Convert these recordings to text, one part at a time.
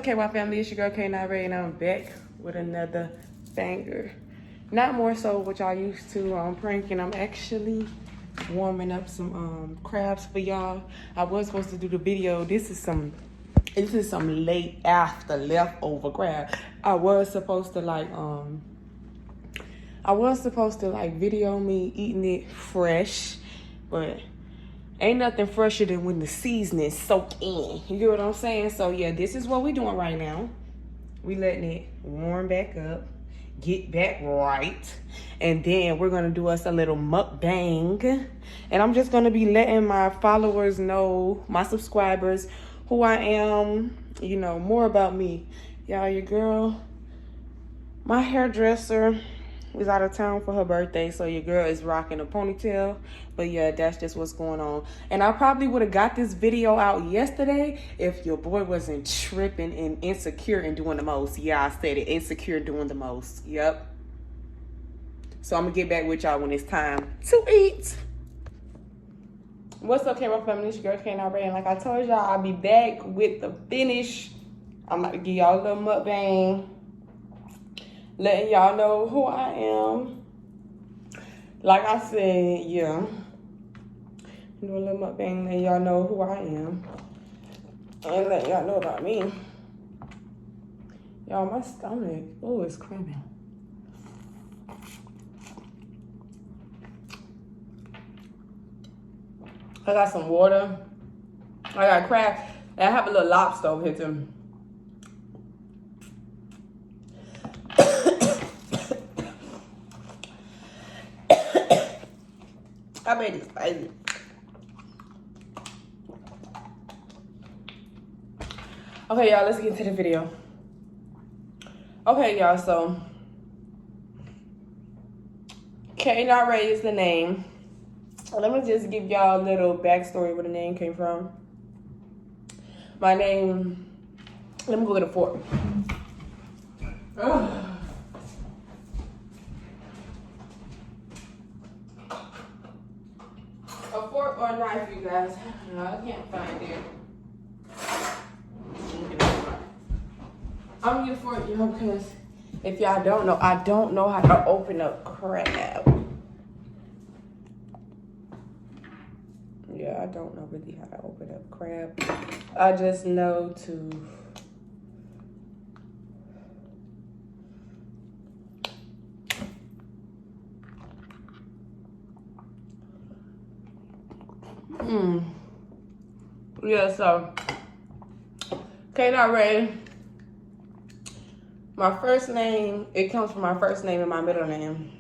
okay, my family? It's your girl K9 and I'm back with another banger. Not more so what y'all used to pranking. I'm actually warming up some crabs for y'all. I was supposed to do the video. This is some late after leftover crab. I was supposed to video me eating it fresh, but ain't nothing fresher than when the seasoning soak in. You get what I'm saying? So yeah, this is what we doing right now. We letting it warm back up, get back right, and then we're gonna do us a little mukbang. And I'm just gonna be letting my followers know, my subscribers, who I am, you know, more about me. Y'all, your girl, my hairdresser is out of town for her birthday, so your girl is rocking a ponytail. But yeah, that's just what's going on. And I probably would have got this video out yesterday if your boy wasn't tripping and insecure and doing the most. Yeah, I said it, insecure doing the most. Yep. So I'm gonna get back with y'all when it's time to eat. What's up, my family? It's your girl K9, and like I told y'all, I'll be back with the finish. I'm about to give y'all a little mukbang, letting y'all know who I am. Like I said, yeah, do a little mukbang, letting y'all know who I am, and letting y'all know about me. Y'all, my stomach, oh, it's cramping. I got some water. I got crab. And I have a little lobster over here too. I made it spicy. Okay, y'all, let's get into the video. Okay, y'all, so K9 is the name. Let me just give y'all a little backstory where the name came from. My name, let me go get a fork. Ugh. A fork or a knife, you guys. No, I can't find it. I'm gonna get a fork, y'all, because if y'all don't know, I don't know how to open up crab. Yeah, I don't know really how to open up crab. I just know to yeah, so K9, my first name, it comes from my first name and my middle name.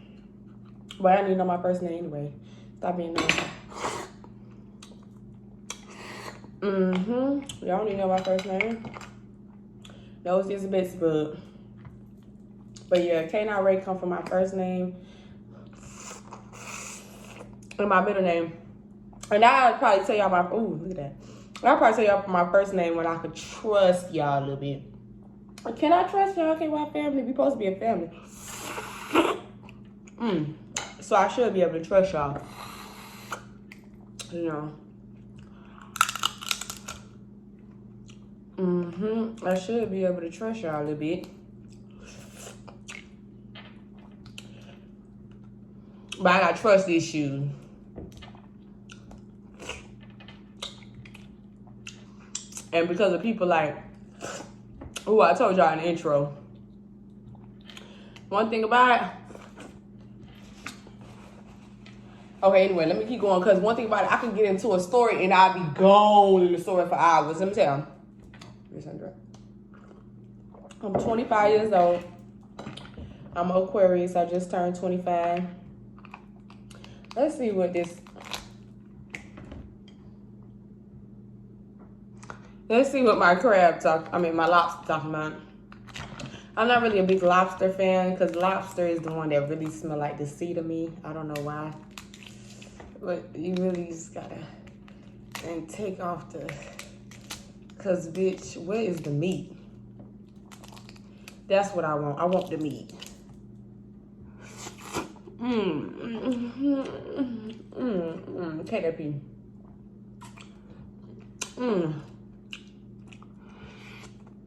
But I didn't even know my first name anyway. Stop being nice. Y'all don't even know my first name. No, it's just a bit spud. But yeah, K9 come from my first name and my middle name. And I'll probably tell y'all my, ooh, look at that. I'll probably tell y'all my first name when I could trust y'all a little bit. Can I trust y'all? Okay, my family, we supposed to be a family. So I should be able to trust y'all. You know. I should be able to trust y'all a little bit. But I got trust issues. And because of people like who I told y'all in the intro. One thing about it. Okay, anyway, let me keep going, because one thing about it, I can get into a story and I'll be gone in the story for hours. Let me tell you. I'm 25 years old. I'm an Aquarius. I just turned 25. Let's see what this... Let's see what my my lobster talking about. I'm not really a big lobster fan, because lobster is the one that really smell like the sea to me. I don't know why. But you really just gotta and take off the... Because, bitch, where is the meat? That's what I want. I want the meat. Take that pee.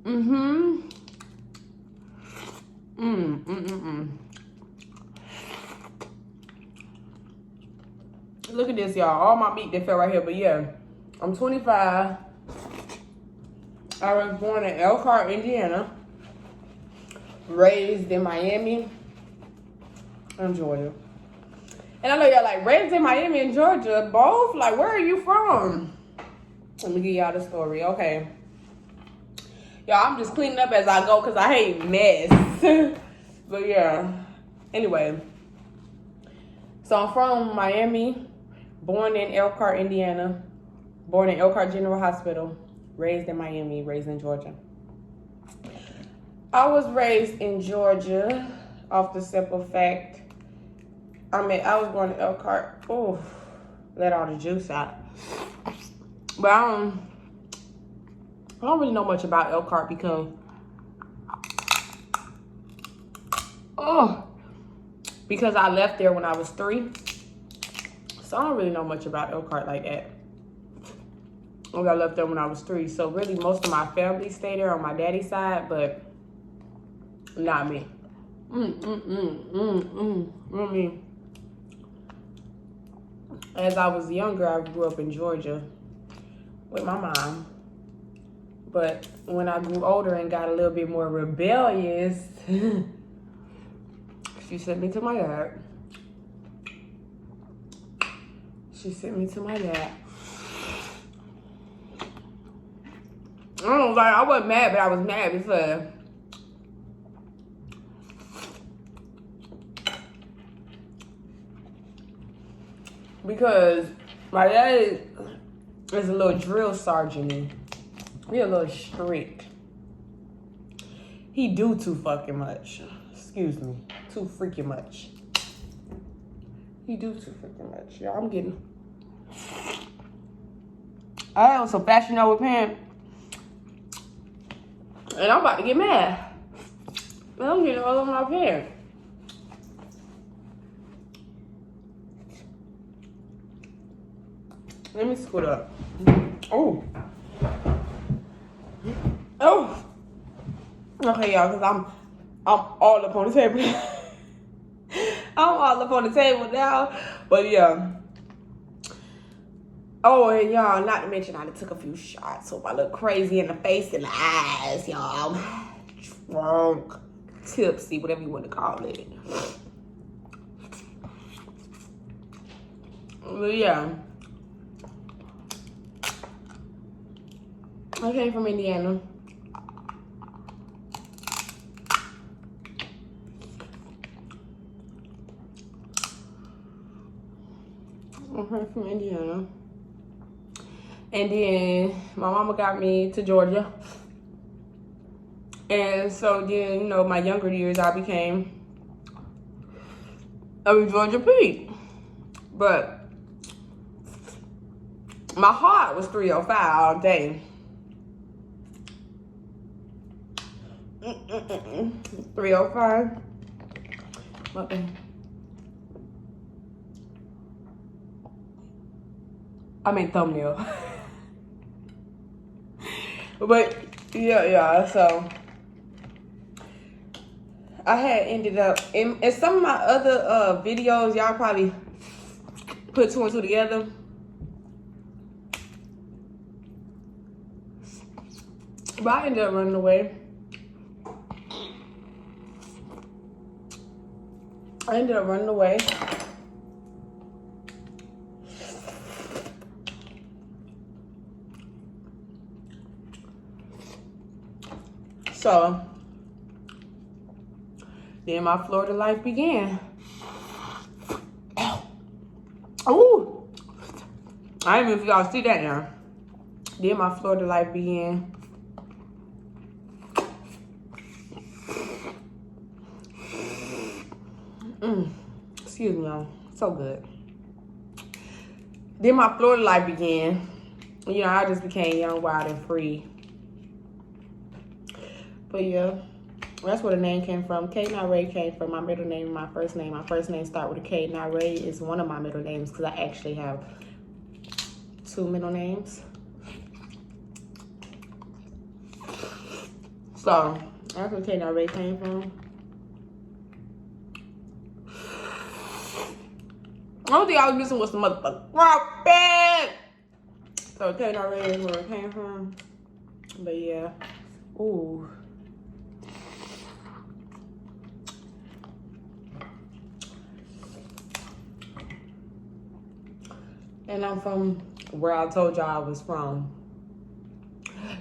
Look at this, y'all. All my meat that fell right here. But yeah, I'm 25. I was born in Elkhart, Indiana. Raised in Miami and Georgia. And I know y'all like, raised in Miami and Georgia, both? Like, where are you from? Let me give y'all the story. Okay. Y'all, I'm just cleaning up as I go because I hate mess. But yeah. Anyway. So I'm from Miami. Born in Elkhart, Indiana. Born in Elkhart General Hospital. Raised in Miami. Raised in Georgia. I was raised in Georgia off the simple fact. I was born in Elkhart. Oh, let all the juice out. But I don't really know much about Elkhart because I left there when I was 3. So I don't really know much about Elkhart like that. I left there when I was 3. So really most of my family stayed there on my daddy's side, but not me. As I was younger, I grew up in Georgia with my mom. But when I grew older and got a little bit more rebellious, she sent me to my dad. I wasn't mad, but I was mad because my dad is a little drill sergeant. He a little strict. He do too fucking much. Excuse me. Too freaking much. He do too freaking much. Y'all, I am so passionate with him. And I'm about to get mad. And I'm getting all over my pants. Let me scoot up. Oh. Okay, y'all, because I'm all up on the table. I'm all up on the table now. But yeah. Oh, and y'all, not to mention I took a few shots, so I look crazy in the face and the eyes, y'all. I'm drunk, tipsy, whatever you want to call it. But yeah. I came from Indiana. And then my mama got me to Georgia. And so then, you know, my younger years, I became a Georgia Pete. But my heart was 305 all day. 305. I mean thumbnail. But yeah, so I had ended up in some of my other videos, y'all probably put 2 and 2 together. But I ended up running away. So then my Florida life began. Ooh, I don't even know if y'all see that now. Then my Florida life began. Excuse me, y'all. So good. Then my Florida life began. You know, I just became young, wild, and free. But yeah, that's where the name came from. K Nare came from my middle name and my first name. My first name starts with a K. Nare is one of my middle names because I actually have 2 middle names. So, that's where Kate already came from. The only thing I was missing was some motherfucking raw. So Kate already is where it came from. But yeah. Ooh. And I'm from where I told y'all I was from.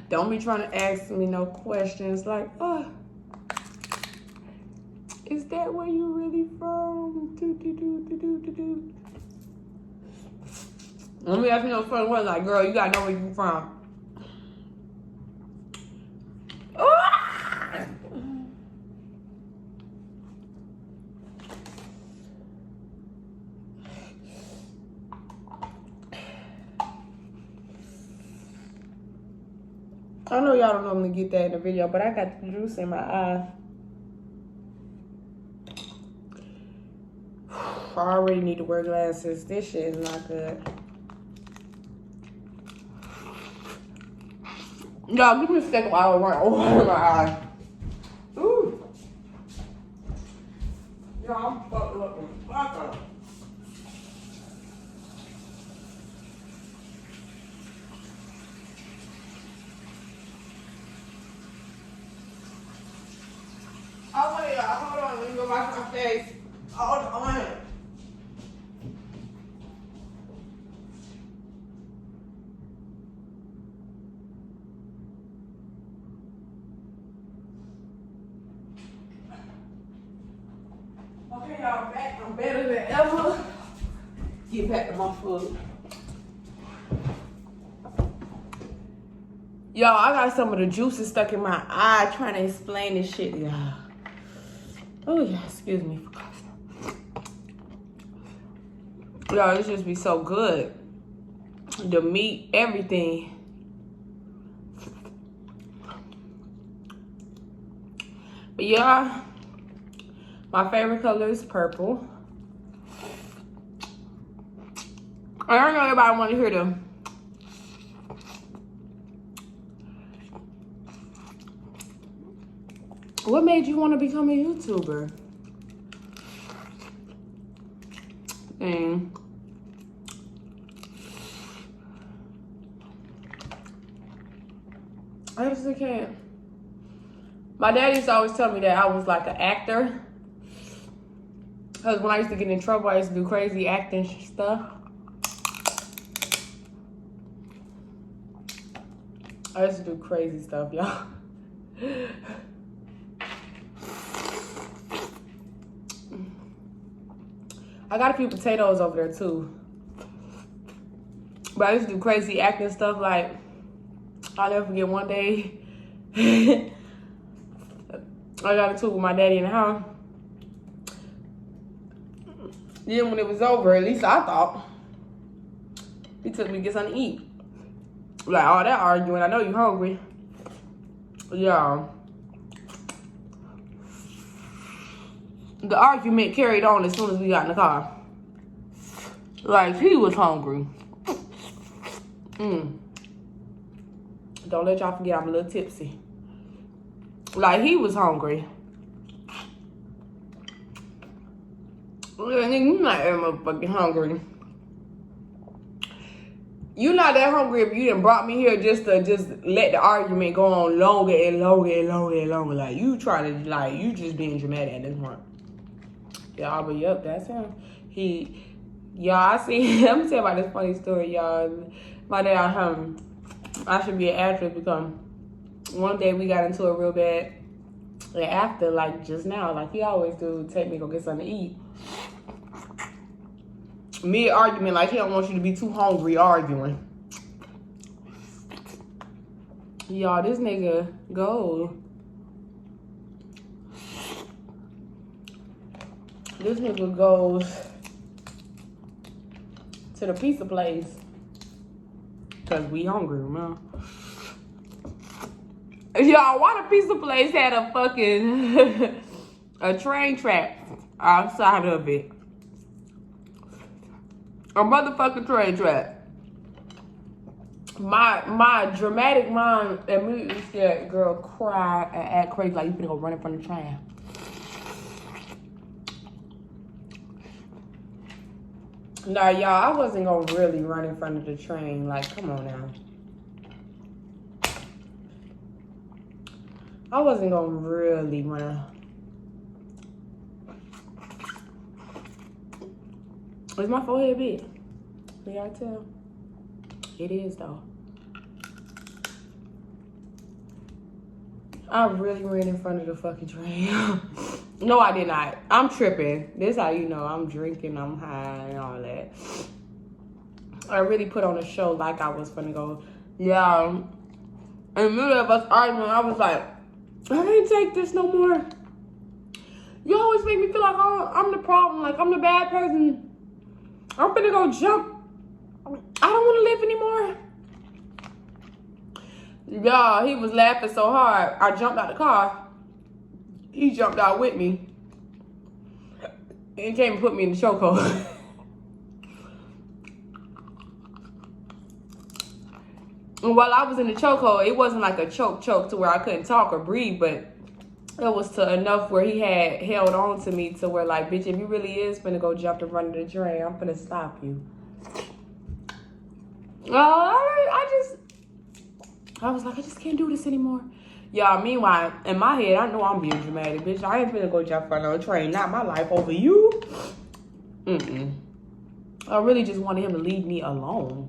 Don't be trying to ask me no questions like, oh, is that where you really from? Let me ask you no fun words like, girl, you gotta know where you from. I know y'all don't normally get that in the video, but I got the juice in my eye. I already need to wear glasses. This shit is not good. Y'all, give me a second while I run over my eye. Ooh. Y'all, I'm fucking looking. Fuck up. Oh, wait, y'all. Hold on. Let me go wash my face. Hold on. Okay, y'all, back. I'm better than ever. Get back to my food. Y'all, I got some of the juices stuck in my eye trying to explain this shit, y'all. Oh, yeah, excuse me for coughing. Y'all, this just be so good. The meat, everything. But yeah, my favorite color is purple. I don't know everybody want to hear them. What made you want to become a YouTuber? Dang. I just can't. My dad used to always tell me that I was like an actor. Because when I used to get in trouble, I used to do crazy acting stuff. I used to do crazy stuff, y'all. I got a few potatoes over there too. But I used to do crazy acting stuff. Like, I'll never forget one day. I got into it with my daddy in the house. Then when it was over, at least I thought, he took me to get something to eat. Like, all that arguing, I know you hungry. Yeah. The argument carried on as soon as we got in the car. Like, he was hungry. Don't let y'all forget I'm a little tipsy. Like, he was hungry. You're not that motherfucking hungry. You're not that hungry if you done brought me here just to let the argument go on longer and longer and longer and longer. Like, you trying to, like, you just being dramatic at this point. Y'all, but yep, that's him. Y'all, I see, I'm telling about this funny story, y'all. My dad, I should be an actress because one day we got into it real bad. And after, like, just now, like he always do, take me to go get something to eat. Mid-argument, like he don't want you to be too hungry arguing. Y'all, this nigga go. This nigga goes to the pizza place. Cause we hungry, man. Y'all, why the pizza place had a fucking a train track outside of it? A motherfucking train track. My dramatic mind immediately said, girl, cry and act crazy like you finna go running from the train. Nah, y'all, I wasn't gonna really run in front of the train. Like, come on now. I wasn't gonna really run. Is my forehead big? Can y'all tell? It is though. I really ran in front of the fucking train. No, I did not. I'm tripping. This how you know I'm drinking, I'm high and all that. I really put on a show like I was gonna go. Yeah. In the middle of us arguing, I was like, I can't take this no more. You always make me feel like I'm the problem, like I'm the bad person. I'm finna go jump. I don't want to live anymore. Y'all, he was laughing so hard. I jumped out the car. He jumped out with me. And came and put me in the chokehold. And while I was in the chokehold, it wasn't like a choke to where I couldn't talk or breathe, but it was to enough where he had held on to me to where like, bitch, if you really is finna go jump in front of the train, I'm finna stop you. I was like, I just can't do this anymore. Y'all, meanwhile, in my head, I know I'm being dramatic, bitch. I ain't finna go jump in front of a train. Not my life over you. I really just wanted him to leave me alone.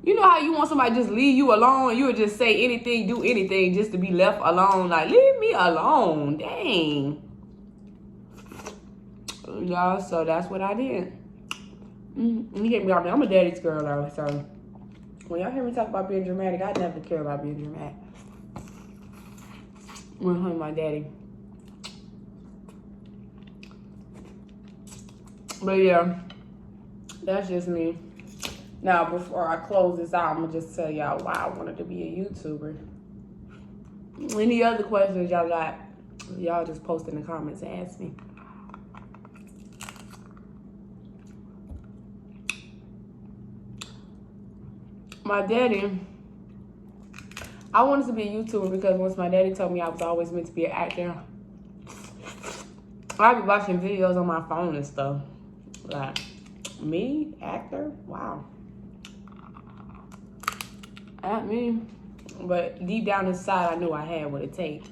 You know how you want somebody to just leave you alone? You would just say anything, do anything just to be left alone. Like, leave me alone. Dang. Y'all, so that's what I did. He hit me out there. I'm a daddy's girl, though, so when y'all hear me talk about being dramatic, I never care about being dramatic. With him, my daddy. But yeah, that's just me. Now, before I close this out, I'm gonna just tell y'all why I wanted to be a YouTuber. Any other questions y'all got, y'all just post in the comments and ask me. My daddy, I wanted to be a YouTuber because once my daddy told me I was always meant to be an actor, I'd be watching videos on my phone and stuff. Like, me, actor? Wow. Not me. But deep down inside, I knew I had what it takes.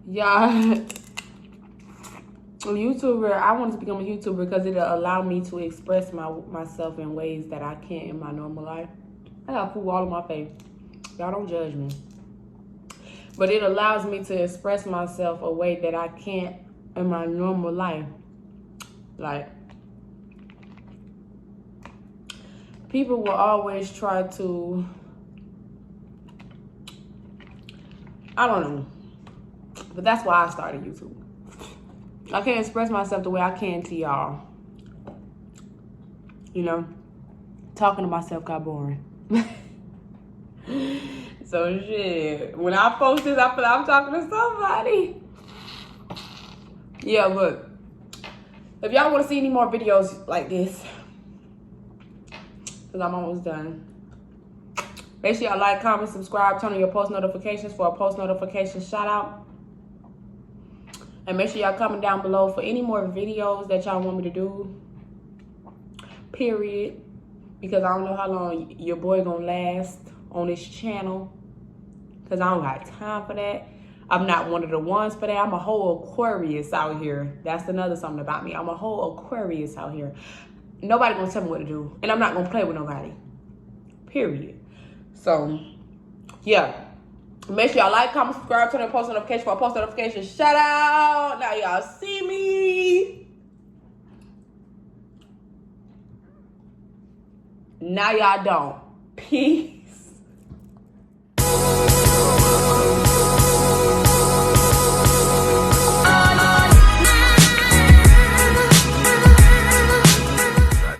Y'all, YouTuber, I wanted to become a YouTuber because it'll allow me to express myself in ways that I can't in my normal life. I got food all in my face. Y'all don't judge me. But it allows me to express myself a way that I can't in my normal life. Like, people will always try to, I don't know. But that's why I started YouTube. I can't express myself the way I can to y'all. You know, talking to myself got boring. So shit, when I post this, I feel like I'm talking to somebody. Yeah, look. If y'all want to see any more videos like this, because I'm almost done, make sure y'all like, comment, subscribe, turn on your post notifications for a post notification shout out. And make sure y'all comment down below for any more videos that y'all want me to do. Period. Because I don't know how long your boy gonna last on this channel. Because I don't got time for that. I'm not one of the ones for that. I'm a whole Aquarius out here. That's another something about me. I'm a whole Aquarius out here. Nobody gonna tell me what to do. And I'm not gonna play with nobody. Period. So, yeah. Make sure y'all like, comment, subscribe, turn on post notification for a post notification shout out. Now y'all see me. Now y'all don't. Peace.